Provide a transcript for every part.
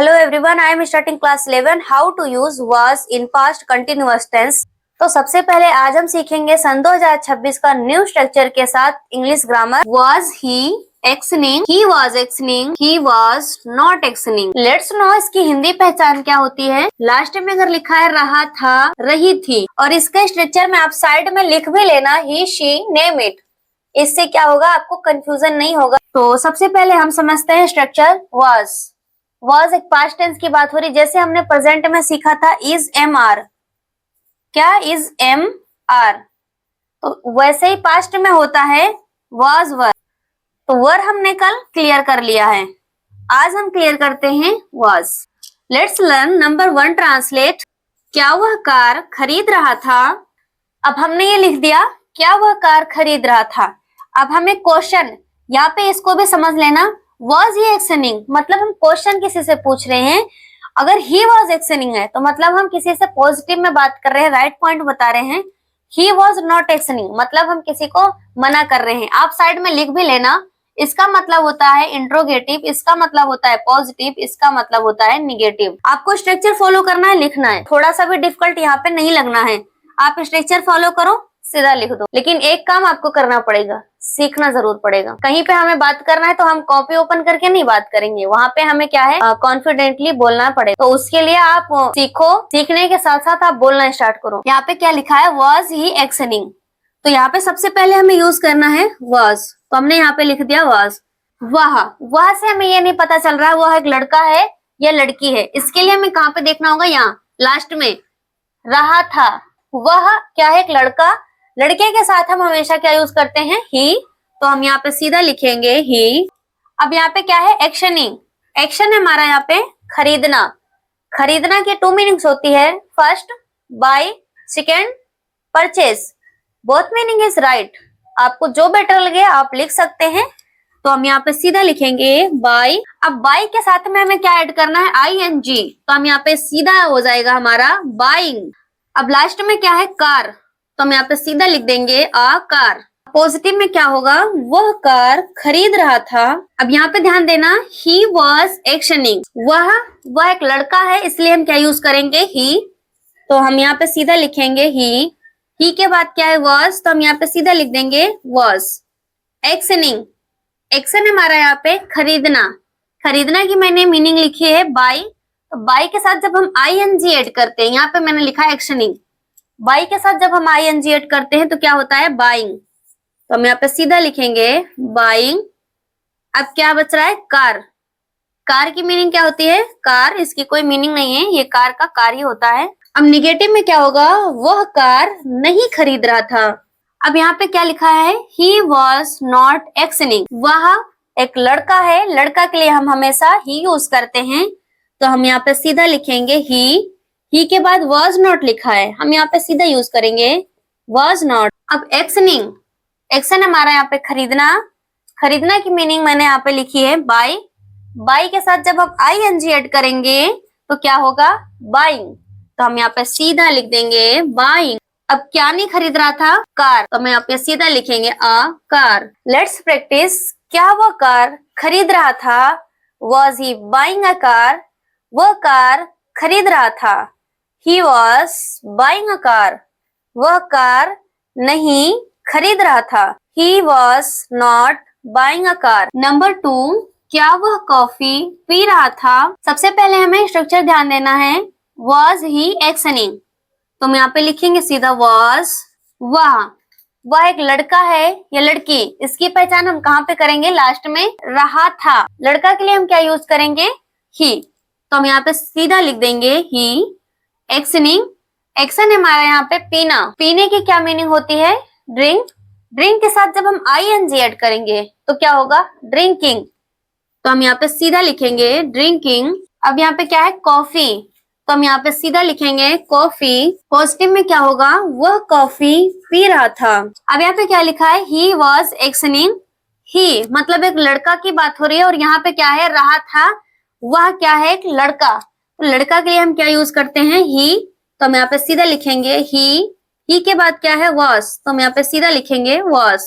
Hello everyone, I am starting class 11 how to use was in past continuous tense। तो सबसे पहले आज हम सीखेंगे सन 2026 का न्यू स्ट्रक्चर के साथ इंग्लिश ग्रामर। Was he एक्सनिंग, he was एक्सनिंग, he was not एक्सनिंग। लेट्स नो इसकी हिंदी पहचान क्या होती है। लास्ट में अगर लिखा है रहा था, रही थी और इसका स्ट्रक्चर में आप साइड में लिख भी लेना he, she, name it। इससे क्या होगा, आपको कंफ्यूजन नहीं होगा। तो सबसे पहले हम समझते हैं स्ट्रक्चर। was एक पास्ट टेंस की बात हो रही, जैसे हमने प्रेजेंट में सीखा था इज एम आर। क्या इज एम आर, तो वैसे ही पास्ट में होता है was वर। तो वर हमने कल क्लियर कर लिया है, आज हम क्लियर करते हैं was। Let's learn number 1 translate. क्या वह कार खरीद रहा था। अब हमने ये लिख दिया क्या वह कार खरीद रहा था। अब हमें क्वेश्चन, यहाँ पे इसको भी समझ लेना। was he एक्सनिंग मतलब हम क्वेश्चन किसी से पूछ रहे हैं। अगर he was एक्सनिंग है तो मतलब हम किसी से पॉजिटिव में बात कर रहे हैं, राइट पॉइंट बता रहे हैं। he was not एक्सनिंग मतलब हम किसी को मना कर रहे हैं। आप साइड में लिख भी लेना, इसका मतलब होता है इंट्रोगेटिव, इसका मतलब होता है पॉजिटिव, इसका मतलब होता है निगेटिव। आपको स्ट्रक्चर फॉलो करना है, लिखना है, थोड़ा सा भी डिफिकल्ट यहाँ पे नहीं लगना है। आप स्ट्रक्चर फॉलो करो, सीधा लिख दो। लेकिन एक काम आपको करना पड़ेगा, सीखना जरूर पड़ेगा। कहीं पे हमें बात करना है तो हम कॉपी ओपन करके नहीं बात करेंगे, वहां पे हमें क्या है कॉन्फिडेंटली बोलना पड़ेगा। तो उसके लिए आप सीखो, सीखने के साथ साथ आप बोलना स्टार्ट करो। यहाँ पे क्या लिखा है, was he एक्सनिंग। तो यहाँ पे सबसे पहले हमें यूज करना है was। तो हमने यहाँ पे लिख दिया was। वह से हमें ये नहीं पता चल रहा है वह एक लड़का है या लड़की है। इसके लिए हमें कहाँ पे देखना होगा, यहाँ लास्ट में रहा था। वह क्या है, एक लड़का। लड़के के साथ हम हमेशा क्या यूज करते हैं, ही। तो हम यहाँ पे सीधा लिखेंगे ही। अब यहाँ पे क्या है, एक्शनिंग। एक्शन है हमारा यहाँ पे खरीदना। खरीदना की 2 मीनिंग्स होती है, first by, second purchase. Both meaning is right, आपको जो बेटर लगे आप लिख सकते हैं। तो हम यहाँ पे सीधा लिखेंगे बाय। अब बाय के साथ में हमें क्या ऐड करना है, ING। तो हम यहाँ पे सीधा हो जाएगा हमारा बाइंग। अब लास्ट में क्या है, कार। तो हम यहाँ पे सीधा लिख देंगे आ कार। पॉजिटिव में क्या होगा, वह कार खरीद रहा था। अब यहाँ पे ध्यान देना, he was एक्शनिंग। वह एक लड़का है, इसलिए हम क्या यूज करेंगे, he। तो हम यहाँ पे सीधा लिखेंगे he के बाद क्या है was, तो हम यहाँ पे सीधा लिख देंगे was। एक्शनिंग, एक्शन हमारा यहाँ पे खरीदना। खरीदना की मैंने मीनिंग लिखी है बाय। तो बाय के साथ जब हम ING ऐड करते हैं, यहाँ पे मैंने लिखा है एक्शनिंग। बाई के साथ जब हम ING ऐड करते हैं तो क्या होता है, बाइंग। तो हम यहाँ पे सीधा लिखेंगे बाइंग। अब क्या बच रहा है, कार। कार की मीनिंग क्या होती है, कार। इसकी कोई मीनिंग नहीं है, ये कार का कार ही होता है। अब निगेटिव में क्या होगा, वह कार नहीं खरीद रहा था। अब यहाँ पे क्या लिखा है, he was not एक्सनिंग। वह एक लड़का है, लड़का के लिए हम हमेशा he यूज करते हैं। तो हम यहाँ पे सीधा लिखेंगे ही के बाद was not लिखा है, हम यहाँ पे सीधा यूज करेंगे was not। अब एक्शनिंग, एक्शन हमारा यहाँ पे खरीदना। खरीदना की मीनिंग मैंने यहाँ पे लिखी है बाय। बाय के साथ जब हम ING ऐड करेंगे तो क्या होगा, बाइंग। तो हम यहाँ पे सीधा लिख देंगे बाइंग। अब क्या नहीं खरीद रहा था, कार। तो हम यहाँ पे सीधा लिखेंगे आ कार। Let's practice. क्या वह कार खरीद रहा था, was he buying a car। वह कार खरीद रहा था, he was buying a car। वह कार नहीं खरीद रहा था, he was not buying a car। Number 2, क्या वह कॉफी पी रहा था। सबसे पहले हमें स्ट्रक्चर ध्यान देना है, was he एक्शनिंग। तो हम यहाँ पे लिखेंगे सीधा was। वह एक लड़का है या लड़की, इसकी पहचान हम कहाँ पे करेंगे, लास्ट में रहा था। लड़का के लिए हम क्या यूज करेंगे, he। तो हम यहाँ पे सीधा लिख देंगे he। एक्शनिंग, एक्शन हमारा यहाँ पे पीना। पीने की क्या मीनिंग होती है, ड्रिंक। ड्रिंक के साथ जब हम ING ऐड करेंगे तो क्या होगा, ड्रिंकिंग। तो हम यहाँ पे सीधा लिखेंगे ड्रिंकिंग। अब यहाँ पे क्या है, कॉफी। तो हम यहाँ पे सीधा लिखेंगे कॉफी। पॉजिटिव में क्या होगा, वह कॉफी पी रहा था। अब यहाँ पे क्या लिखा है, he was एक्शनिंग। ही मतलब एक लड़का की बात हो रही है और यहाँ पे क्या है, रहा था। वह क्या है, एक लड़का। तो लड़का के लिए हम क्या यूज करते हैं, ही। तो हम यहाँ पे सीधा लिखेंगे ही के बाद क्या है, was। तो हम यहाँ पे सीधा लिखेंगे was।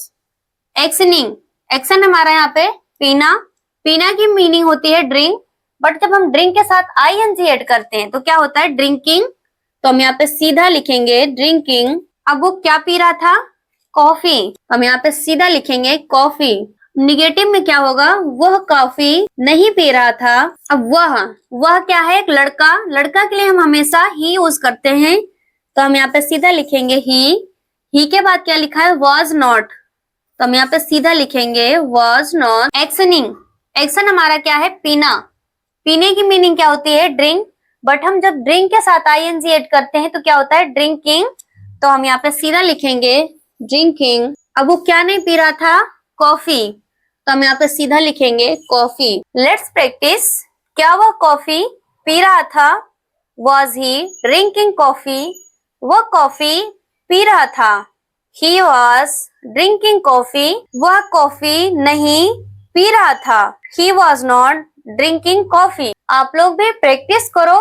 एक्शनिंग, एक्शन हमारा यहाँ पे पीना। पीना की मीनिंग होती है ड्रिंक। बट जब हम ड्रिंक के साथ आईएनजी ऐड करते हैं तो क्या होता है, ड्रिंकिंग। तो हम यहाँ पे सीधा लिखेंगे ड्रिंकिंग। अब वो क्या पी रहा था, कॉफी। हम यहाँ पे सीधा लिखेंगे कॉफी। निगेटिव में क्या होगा, वह कॉफी नहीं पी रहा था। अब वह क्या है, एक लड़का। लड़का के लिए हम हमेशा ही यूज करते हैं, तो हम यहाँ पे सीधा लिखेंगे ही के बाद क्या लिखा है, वॉज नॉट। तो हम यहाँ पे सीधा लिखेंगे वॉज नॉट एक्शनिंग। एक्शन हमारा क्या है, पीना। पीने की मीनिंग क्या होती है, ड्रिंक। बट हम जब ड्रिंक के साथ आईएनजी ऐड करते हैं तो क्या होता है, ड्रिंकिंग। तो हम यहाँ पे सीधा लिखेंगे ड्रिंकिंग। अब वो क्या नहीं पी रहा था, कॉफी। तो हम यहाँ पे सीधा लिखेंगे कॉफी। Let's practice. क्या वह कॉफी पी रहा था, वॉज ही ड्रिंकिंग कॉफी। वह कॉफी पी रहा था, ही वॉज ड्रिंकिंग कॉफी। वह कॉफी नहीं पी रहा था, he was not drinking coffee. आप लोग भी प्रैक्टिस करो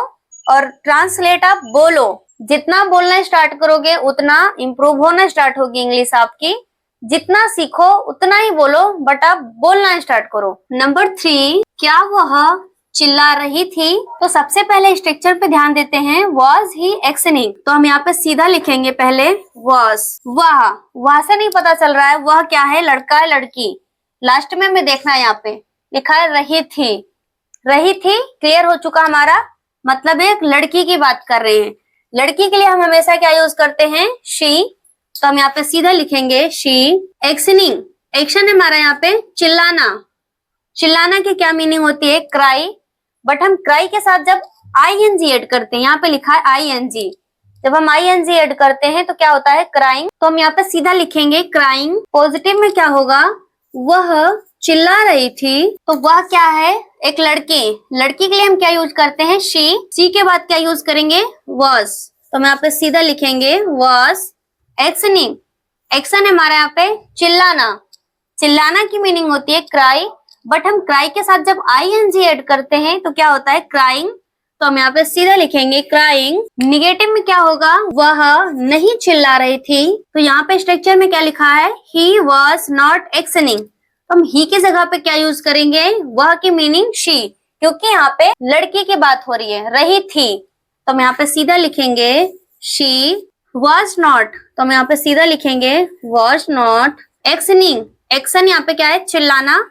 और ट्रांसलेट आप बोलो। जितना बोलना स्टार्ट करोगे उतना इम्प्रूव होना स्टार्ट होगी इंग्लिश आपकी। जितना सीखो उतना ही बोलो, बट आप बोलना स्टार्ट करो। नंबर 3, क्या वह चिल्ला रही थी। तो सबसे पहले स्ट्रक्चर पे ध्यान देते हैं, वॉज ही एक्शनिंग। तो हम यहाँ पे सीधा लिखेंगे पहले वॉज। वह से नहीं पता चल रहा है, वह क्या है, लड़का है लड़की। लास्ट में हमें देखना है, यहाँ पे लिखा है रही थी। रही थी क्लियर हो चुका हमारा, मतलब एक लड़की की बात कर रहे हैं। लड़की के लिए हम हमेशा क्या यूज करते हैं, शी। तो हम यहाँ पे सीधा लिखेंगे शी। एक्शनिंग, एक्शन है हमारा यहाँ पे चिल्लाना। चिल्लाना की क्या मीनिंग होती है, क्राई। बट हम क्राई के साथ जब आईएनजी ऐड करते हैं, यहाँ पे लिखा है आईएनजी। जब हम आईएनजी ऐड करते हैं तो क्या होता है, क्राइंग। तो हम यहाँ पे सीधा लिखेंगे क्राइंग। पॉजिटिव में क्या होगा, वह चिल्ला रही थी। तो वह क्या है, एक लड़की। लड़की के लिए हम क्या यूज करते हैं, शी के बाद क्या यूज करेंगे, वॉज। तो हम यहाँ पे सीधा लिखेंगे वॉज एक्शनिंग। एक्शन है हमारा यहाँ पे चिल्लाना। चिल्लाना की मीनिंग होती है क्राई। बट हम क्राई के साथ जब आईएनजी ऐड करते हैं तो क्या होता है, क्राइंग। तो हम यहाँ पे सीधा लिखेंगे क्राइंग। निगेटिव में क्या होगा, वह नहीं चिल्ला रही थी। तो यहाँ पे स्ट्रक्चर में क्या लिखा है, ही वॉज नॉट एक्शनिंग। हम ही की जगह पे क्या यूज करेंगे, वह की मीनिंग शी, क्योंकि यहाँ पे लड़की की बात हो रही है, रही थी। तो हम यहाँ पे सीधा लिखेंगे शी वॉज नॉट। तो हम यहाँ पे सीधा लिखेंगे वॉज नॉट एक्शनिंग। एक्शन यहाँ पे क्या है, चिल्लाना।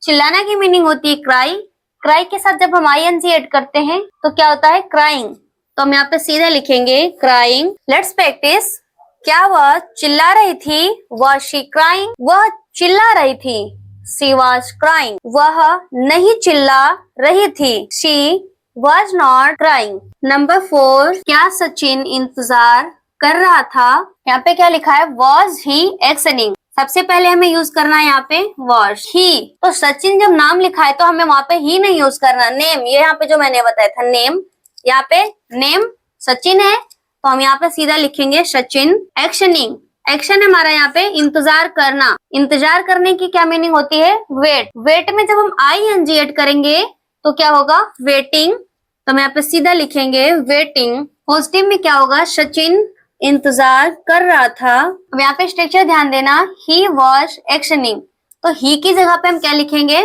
चिल्लाना की मीनिंग होती है क्राई। क्राई के साथ जब हम आईएनजी ऐड करते हैं तो क्या होता है, क्राइंग। तो हम यहाँ पे सीधा लिखेंगे क्राइंग। Let's practice. क्या वह चिल्ला रही थी, वॉज शी क्राइंग। वह चिल्ला रही थी, शी वॉज क्राइंग। वह नहीं चिल्ला रही थी, she was not crying. Number 4, क्या सचिन इंतजार कर रहा था। यहाँ पे क्या लिखा है, वॉज ही एक्शनिंग। सबसे पहले हमें यूज करना है यहाँ पे वॉज ही। तो सचिन जब नाम लिखा है तो हमें वहां पे ही नहीं यूज करना, नेम। ये यहाँ पे जो मैंने बताया था नेम, यहाँ पे नेम सचिन है, तो हम यहाँ पे सीधा लिखेंगे सचिन एक्शनिंग। एक्शन है हमारा यहाँ पे इंतजार करना। इंतजार करने की क्या मीनिंग होती है, वेट। वेट में जब हम आईएनजी ऐड करेंगे तो क्या होगा, वेटिंग। तो हम यहाँ पे सीधा लिखेंगे वेटिंग। पॉजिटिव में क्या होगा, सचिन इंतजार कर रहा था। अब यहाँ पे स्ट्रक्चर ध्यान देना, ही वॉज एक्शनिंग। तो ही की जगह पे हम क्या लिखेंगे,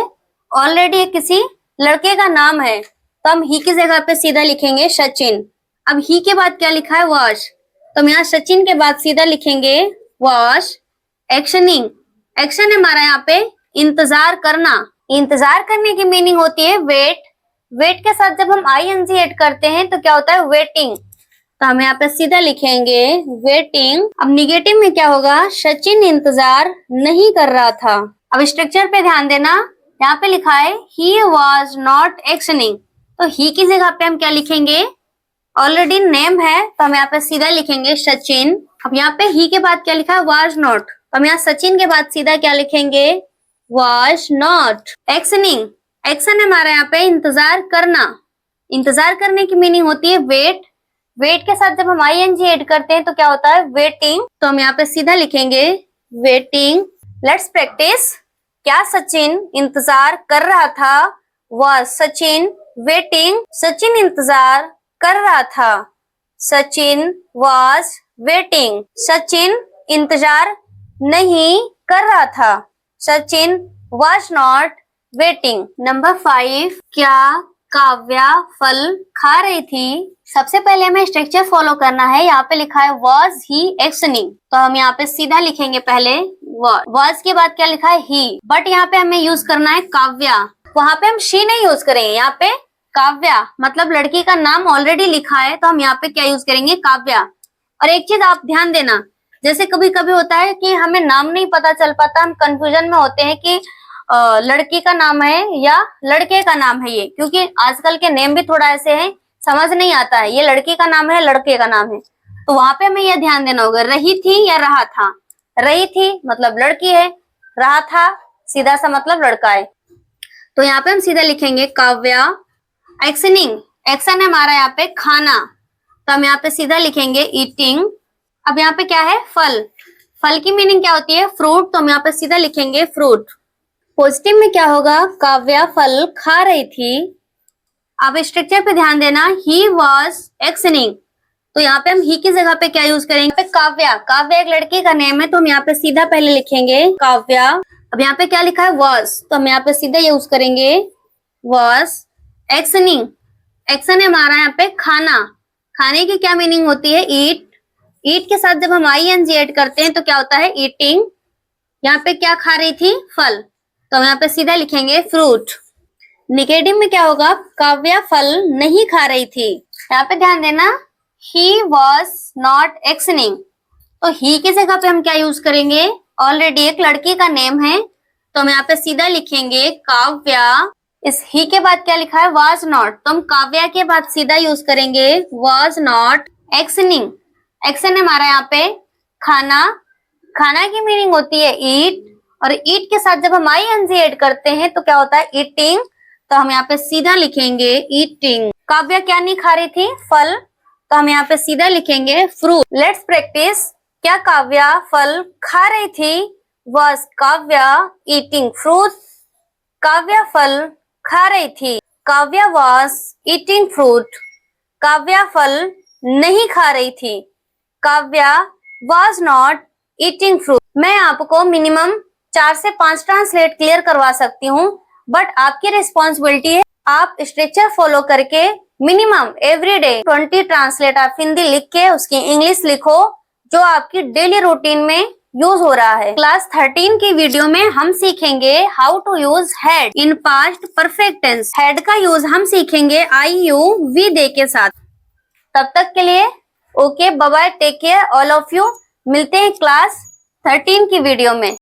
ऑलरेडी किसी लड़के का नाम है, तो हम ही की जगह पे सीधा लिखेंगे सचिन। अब ही के बाद क्या लिखा है, वॉज। तो हम यहाँ सचिन के बाद सीधा लिखेंगे वॉज एक्शनिंग। एक्शन है हमारा यहाँ पे इंतजार करना। इंतजार करने की मीनिंग होती है वेट। वेट के साथ जब हम आईएनजी ऐड करते हैं तो क्या होता है, वेटिंग। तो हम यहाँ पे सीधा लिखेंगे वेटिंग। अब निगेटिव में क्या होगा, सचिन इंतजार नहीं कर रहा था। अब स्ट्रक्चर पे ध्यान देना, यहाँ पे लिखा है ही वॉज नॉट एक्शनिंग। तो ही की जगह पे हम क्या लिखेंगे, ऑलरेडी नेम है, तो हम यहाँ पे सीधा लिखेंगे सचिन। अब यहाँ पे ही के बाद क्या लिखा है, वॉज नॉट। तो हम यहाँ सचिन के बाद सीधा क्या लिखेंगे, वॉज नॉट एक्शनिंग। एक्शन है हमारा यहाँ पे इंतजार करना। इंतजार करने की मीनिंग होती है वेट। वेट के साथ जब हम आईएनजी ऐड करते हैं तो क्या होता है, वेटिंग। तो हम यहाँ पे सीधा लिखेंगे वेटिंग। Let's practice. क्या सचिन इंतजार कर रहा था, वॉज सचिन वेटिंग। सचिन इंतजार कर रहा था, सचिन वॉज वेटिंग। सचिन इंतजार नहीं कर रहा था, Sachin was not waiting. Number 5, क्या काव्या फल खा रही थी। सबसे पहले हमें स्ट्रक्चर फॉलो करना है। यहाँ पे लिखा है was he एक्सनिंग, तो हम यहाँ पे सीधा लिखेंगे पहले was के बाद क्या लिखा है he, बट यहाँ पे हमें यूज करना है काव्या। वहां पे हम she नहीं यूज करेंगे, यहाँ पे काव्या मतलब लड़की का नाम ऑलरेडी लिखा है, तो हम यहाँ पे क्या यूज करेंगे, काव्या। और एक चीज आप ध्यान देना, जैसे कभी कभी होता है कि हमें नाम नहीं पता चल पाता, हम कंफ्यूजन में होते हैं कि लड़की का नाम है या लड़के का नाम है ये, क्योंकि आजकल के नेम भी थोड़ा ऐसे हैं, समझ नहीं आता है ये लड़की का नाम है लड़के का नाम है। तो वहां पे हमें यह ध्यान देना होगा, रही थी या रहा था। रही थी मतलब लड़की है, रहा था सीधा सा मतलब लड़का है। तो यहाँ पे हम सीधा लिखेंगे काव्या एक्सनिंग, एक्शन है हमारा यहाँ पे खाना, तो हम यहाँ पे सीधा लिखेंगे ईटिंग। अब यहाँ पे क्या है, फल, फल की मीनिंग क्या होती है, फ्रूट, तो हम यहाँ पे सीधा लिखेंगे फ्रूट। पॉजिटिव में क्या होगा, काव्या फल खा रही थी। अब स्ट्रक्चर पे ध्यान देना, ही वॉज एक्सनिंग, तो यहाँ पे हम ही की जगह पे क्या यूज करेंगे, पे काव्या, काव्या एक लड़की का नेम है, तो हम यहाँ पे सीधा पहले लिखेंगे काव्या। अब यहाँ पे क्या लिखा है वॉज, तो हम यहाँ पे सीधा यूज करेंगे वॉज एक्सनिंग। एक्शन है हमारा यहाँ पे खाना, खाने की क्या मीनिंग होती है, ईट। ईट के साथ जब हम ING ऐड करते हैं तो क्या होता है, ईटिंग। यहाँ पे क्या खा रही थी, फल, तो हम यहाँ पे सीधा लिखेंगे फ्रूट। निगेटिव में क्या होगा, काव्या फल नहीं खा रही थी। यहाँ पे ध्यान देना, ही वॉज नॉट एक्सनिंग, तो ही की जगह पे हम क्या यूज करेंगे, ऑलरेडी एक लड़की का नेम है, तो हम यहाँ पे सीधा लिखेंगे काव्या। इस ही के बाद क्या लिखा है, वॉज नॉट, तो हम काव्या के बाद सीधा यूज करेंगे वॉज नॉट एक्सनिंग। एक्शन है हमारा यहाँ पे खाना, खाना की मीनिंग होती है ईट, और ईट के साथ जब हम ING ऐड करते हैं तो क्या होता है, ईटिंग, तो हम यहाँ पे सीधा लिखेंगे ईटिंग। काव्या क्या नहीं खा रही थी, फल, तो हम यहाँ पे सीधा लिखेंगे फ्रूट। लेट्स प्रैक्टिस, क्या काव्या फल खा रही थी, was Kavya eating fruit. Kavya फल खा रही थी, Kavya was eating fruit. Kavya फल नहीं खा रही थी, Kavya was not eating fruit. मैं आपको मिनिमम 4 से 5 ट्रांसलेट क्लियर करवा सकती हूँ, बट आपकी रिस्पॉन्सिबिलिटी है आप स्ट्रक्चर फॉलो करके मिनिमम एवरीडे 20 ट्रांसलेट आप हिंदी लिख के उसकी इंग्लिश लिखो, जो आपकी डेली रूटीन में यूज हो रहा है। क्लास 13 की वीडियो में हम सीखेंगे how to use had in past perfect tense. Had का यूज हम सीखेंगे IUV दे के साथ। तब तक के लिए okay, bye bye, take care all of you. मिलते हैं क्लास 13 की वीडियो में।